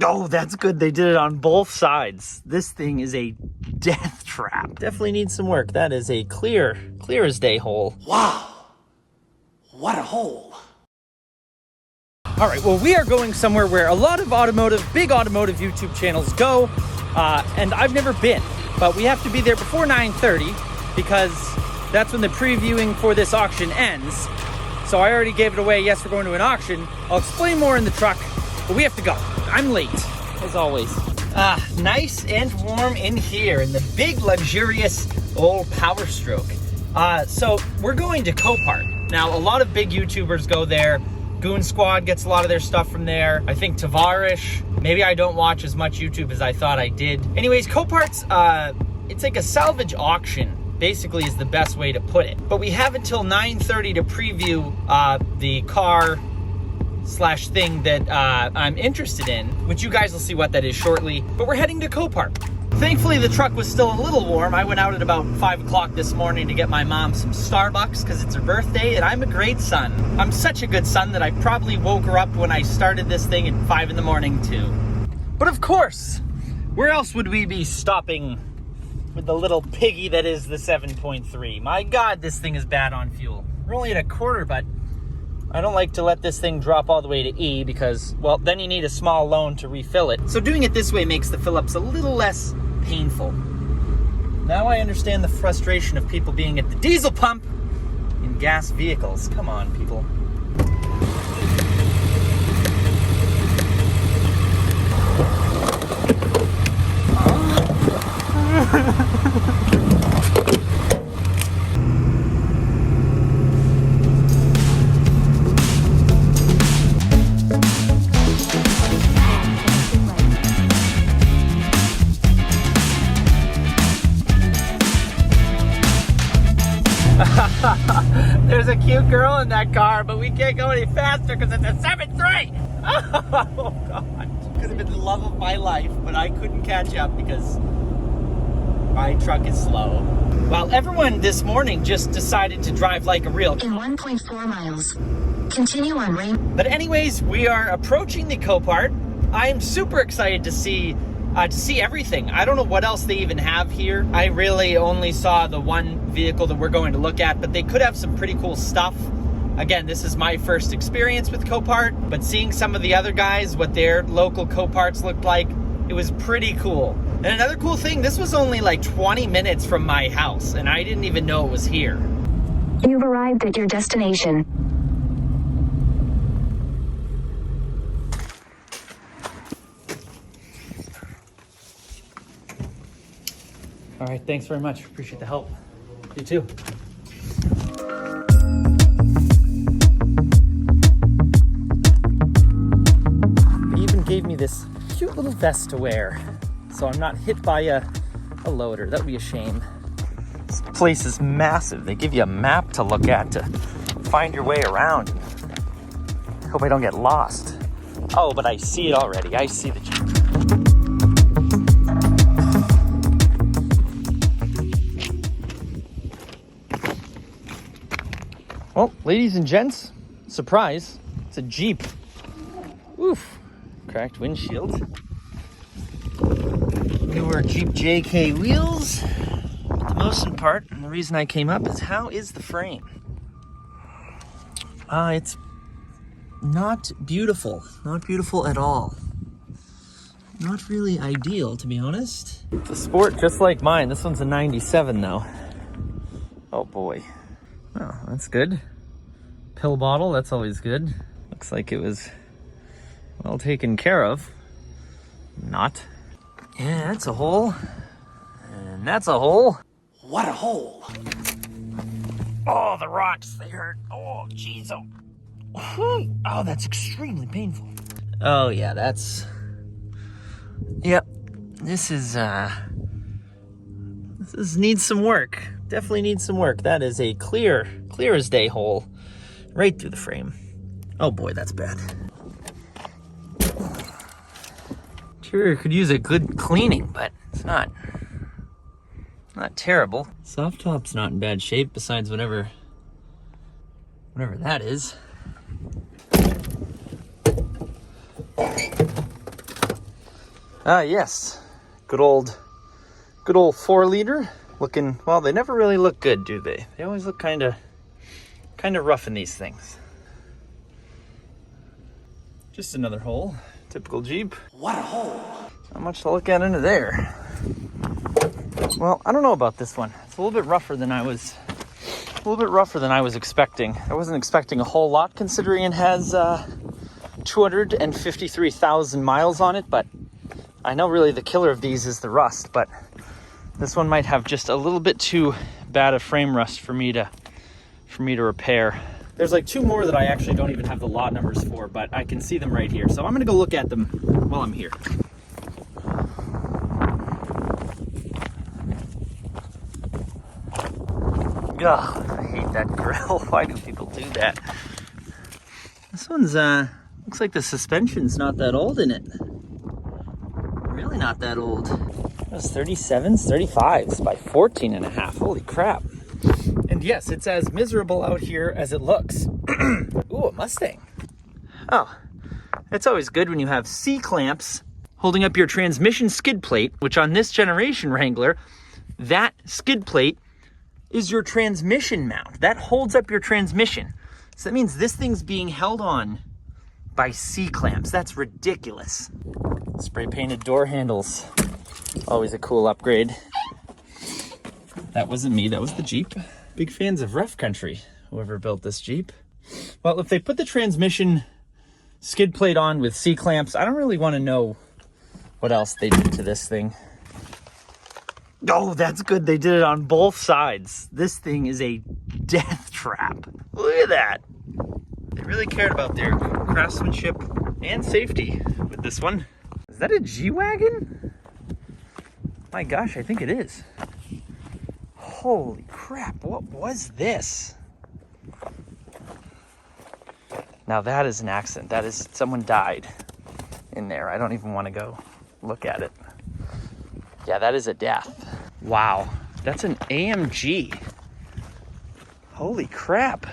Oh, that's good. They did it on both sides. This thing is a death trap. Definitely needs some work. That is a clear as day hole. Wow. What a hole. All right, well, we are going somewhere where a lot of big automotive YouTube channels go, and I've never been, but we have to be there before 9:30 because that's when the previewing for this auction ends. So I already gave it away. Yes, we're going to an auction. I'll explain more in the truck, but we have to go. I'm late, as always. Nice and warm in here in the big, luxurious old Power Stroke. So we're going to Copart. Now, a lot of big YouTubers go there. Goon Squad gets a lot of their stuff from there. I think Tavarish. Maybe I don't watch as much YouTube as I thought I did. Anyways, Copart's, it's like a salvage auction, basically, is the best way to put it. But we have until 9:30 to preview the car / thing that I'm interested in, which you guys will see what that is shortly. But we're heading to Copart. Thankfully, the truck was still a little warm. I went out at about 5 o'clock this morning to get my mom some Starbucks because it's her birthday, and I'm a great son. I'm such a good son that I probably woke her up when I started this thing at 5 in the morning too. But of course, where else would we be stopping with the little piggy that is the 7.3? My God, this thing is bad on fuel. We're only at a quarter, but I don't like to let this thing drop all the way to E because, well, then you need a small loan to refill it. So doing it this way makes the fill-ups a little less painful. Now I understand the frustration of people being at the diesel pump in gas vehicles. Come on, people. There's a cute girl in that car, but we can't go any faster because it's a 7.3. Oh, God. Could have been the love of my life, but I couldn't catch up because my truck is slow. Well, everyone this morning just decided to drive like a real... In 1.4 miles, continue on Rain. But anyways, we are approaching the Copart. I am super excited to see everything. I don't know what else they even have here. I really only saw the one vehicle that we're going to look at, but they could have some pretty cool stuff. Again, this is my first experience with Copart, but seeing some of the other guys, what their local Coparts looked like, it was pretty cool. And another cool thing, this was only like 20 minutes from my house, and I didn't even know it was here. You've arrived at your destination. All right, thanks very much. Appreciate the help. You too. They even gave me this cute little vest to wear, so I'm not hit by a loader. That would be a shame. This place is massive. They give you a map to look at to find your way around. I hope I don't get lost. Oh, but I see it already. I see the Jeep. Well, ladies and gents, surprise, it's a Jeep. Oof, cracked windshield. Newer Jeep JK wheels. But the most important part, and the reason I came up, is how is the frame? It's not beautiful. Not beautiful at all. Not really ideal, to be honest. It's a Sport just like mine. This one's a 97 though. Oh boy. Oh, that's good. Pill bottle, that's always good. Looks like it was well taken care of. Not. Yeah, that's a hole. And that's a hole. What a hole. Oh, the rocks, they hurt. Oh, jeez. Oh, that's extremely painful. Oh, yeah, that's... Yep. This needs some work. Definitely needs some work. That is a clear as day hole right through the frame. Oh boy, that's bad. Interior could use a good cleaning, but it's not terrible. Soft top's not in bad shape, besides whatever that is. Ah, yes. Good old 4-liter. Looking, well, they never really look good, do they? They always look kind of rough in these things. Just another hole. Typical Jeep. What a hole. Not much to look at into there. Well, I don't know about this one. It's a little bit rougher than I was expecting. I wasn't expecting a whole lot considering it has 253,000 miles on it, but I know really the killer of these is the rust, but this one might have just a little bit too bad a frame rust for me to repair. There's like 2 more that I actually don't even have the lot numbers for, but I can see them right here. So I'm gonna go look at them while I'm here. Ugh, I hate that grill. Why do people do that? This one's, looks like the suspension's not that old in it. Really not that old. Those 37s, 35s by 14 and a half. Holy crap. And yes, it's as miserable out here as it looks. Ooh, a Mustang. Oh, it's always good when you have C-clamps holding up your transmission skid plate, which on this generation Wrangler, that skid plate is your transmission mount. That holds up your transmission. So that means this thing's being held on by C-clamps. That's ridiculous. Spray painted door handles. Always a cool upgrade. That wasn't me, that was the Jeep. Big fans of Rough Country, whoever built this Jeep. Well, if they put the transmission skid plate on with C-clamps, I don't really want to know what else they did to this thing. Oh, that's good. They did it on both sides. This thing is a death trap. Look at that. They really cared about their craftsmanship and safety with this one. Is that a G-Wagon? My gosh, I think it is. Holy crap, what was this? Now that is an accident. That is, someone died in there. I don't even want to go look at it. Yeah, that is a death. Wow, that's an AMG. Holy crap.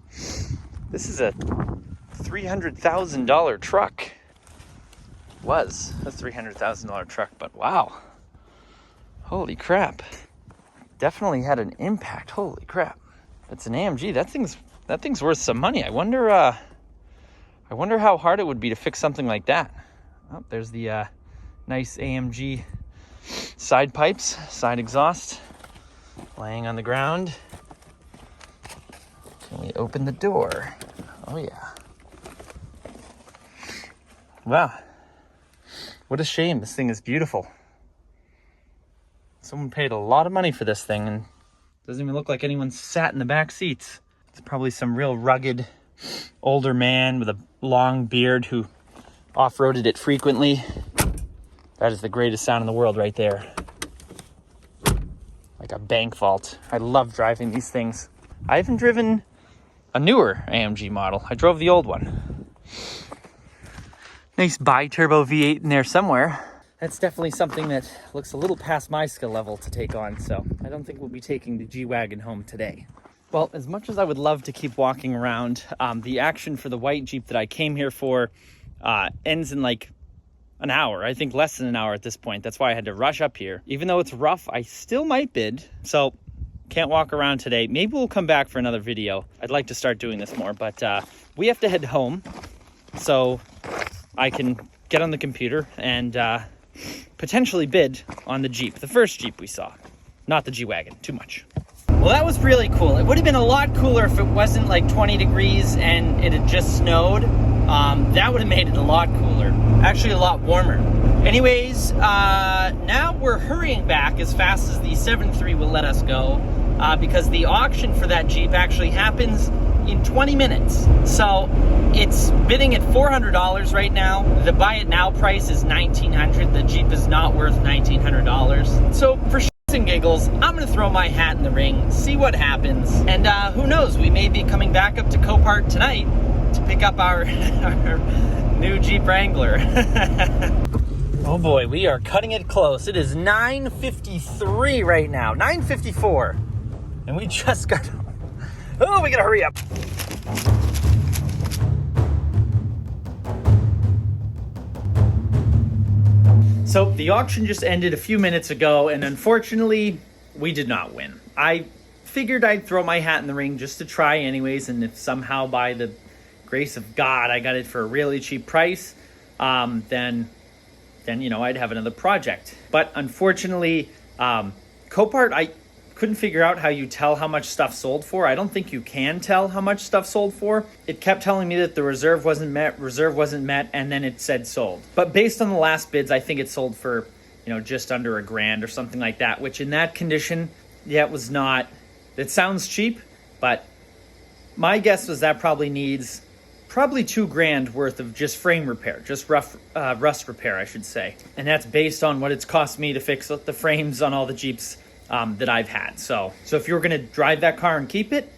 This is a $300,000 truck. Was a $300,000 truck, but wow. Holy crap. Definitely had an impact. Holy crap. It's an AMG. That thing's worth some money. I wonder how hard it would be to fix something like that. Oh, there's the nice AMG side pipes, side exhaust, laying on the ground. Can we open the door? Oh yeah. Wow. What a shame. This thing is beautiful. Someone paid a lot of money for this thing and doesn't even look like anyone sat in the back seats. It's probably some real rugged older man with a long beard who off-roaded it frequently. That is the greatest sound in the world right there. Like a bank vault. I love driving these things. I haven't driven a newer AMG model. I drove the old one. Nice bi-turbo V8 in there somewhere. That's definitely something that looks a little past my skill level to take on, so I don't think we'll be taking the G-Wagon home today. Well, as much as I would love to keep walking around, the action for the white Jeep that I came here for ends in like an hour. I think less than an hour at this point. That's why I had to rush up here. Even though it's rough, I still might bid, so can't walk around today. Maybe we'll come back for another video. I'd like to start doing this more, but we have to head home, so I can get on the computer and potentially bid on the Jeep, the first Jeep we saw, not the G-Wagon. Too much. Well, that was really cool. It would have been a lot cooler if it wasn't like 20 degrees and it had just snowed. That would have made it a lot cooler. Actually, a lot warmer. Anyways, now we're hurrying back as fast as the 7.3 will let us go because the auction for that Jeep actually happens in 20 minutes. So it's bidding at $400 right now. The buy it now price is $1,900. The Jeep is not worth $1,900. So for shits and giggles, I'm gonna throw my hat in the ring, see what happens. And who knows, we may be coming back up to Copart tonight to pick up our new Jeep Wrangler. Oh boy, we are cutting it close. It is 9:53 right now, 9:54. And we just got, oh, we gotta hurry up. So the auction just ended a few minutes ago, and unfortunately, we did not win. I figured I'd throw my hat in the ring just to try anyways, and if somehow by the grace of God I got it for a really cheap price, then you know, I'd have another project. But unfortunately, Copart, I couldn't figure out how you tell how much stuff sold for. I don't think you can tell how much stuff sold for. It kept telling me that the reserve wasn't met, and then it said sold. But based on the last bids, I think it sold for, you know, just under $1,000 or something like that, which in that condition, yeah, it was not, it sounds cheap, but my guess was that probably needs $2,000 worth of just frame repair, just rust repair, I should say. And that's based on what it's cost me to fix the frames on all the Jeeps that I've had. So if you were going to drive that car and keep it,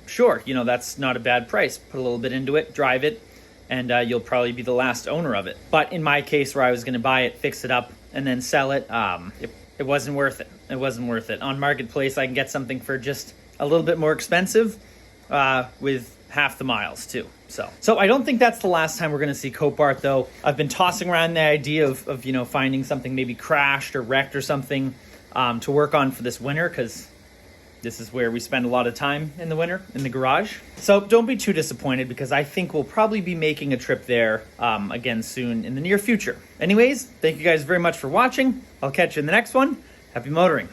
sure, you know, that's not a bad price. Put a little bit into it, drive it, and you'll probably be the last owner of it. But in my case, where I was going to buy it, fix it up, and then sell it, it wasn't worth it. It wasn't worth it. On Marketplace, I can get something for just a little bit more expensive with half the miles too. So I don't think that's the last time we're going to see Copart, though. I've been tossing around the idea of you know, finding something maybe crashed or wrecked or something to work on for this winter, because this is where we spend a lot of time in the winter, in the garage. So don't be too disappointed, because I think we'll probably be making a trip there again soon in the near future. Anyways, thank you guys very much for watching. I'll catch you in the next one. Happy motoring.